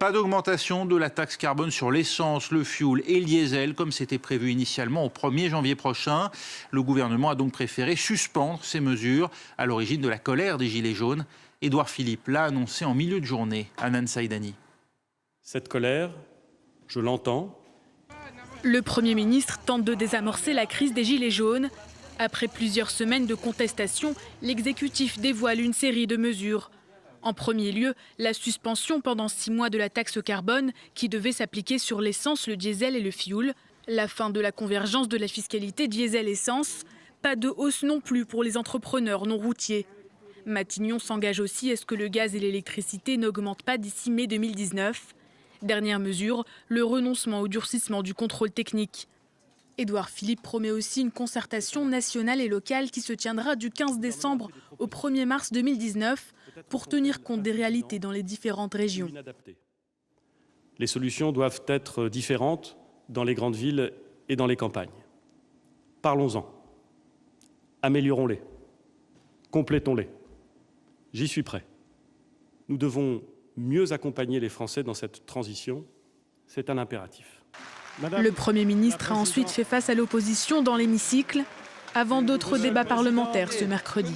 Pas d'augmentation de la taxe carbone sur l'essence, le fioul et le diesel, comme c'était prévu initialement au 1er janvier prochain. Le gouvernement a donc préféré suspendre ces mesures à l'origine de la colère des Gilets jaunes. Édouard Philippe l'a annoncé en milieu de journée à Nan Saïdani. Cette colère, je l'entends. Le Premier ministre tente de désamorcer la crise des Gilets jaunes. Après plusieurs semaines de contestation, l'exécutif dévoile une série de mesures. En premier lieu, la suspension pendant 6 mois de la taxe carbone qui devait s'appliquer sur l'essence, le diesel et le fioul. La fin de la convergence de la fiscalité diesel-essence. Pas de hausse non plus pour les entrepreneurs non routiers. Matignon s'engage aussi à ce que le gaz et l'électricité n'augmentent pas d'ici mai 2019. Dernière mesure, le renoncement au durcissement du contrôle technique. Édouard Philippe promet aussi une concertation nationale et locale qui se tiendra du 15 décembre au 1er mars 2019 pour tenir compte des réalités dans les différentes régions. Les solutions doivent être différentes dans les grandes villes et dans les campagnes. Parlons-en. Améliorons-les. Complétons-les. J'y suis prêt. Nous devons mieux accompagner les Français dans cette transition. C'est un impératif. Le Premier ministre a ensuite fait face à l'opposition dans l'hémicycle, avant d'autres débats parlementaires ce mercredi.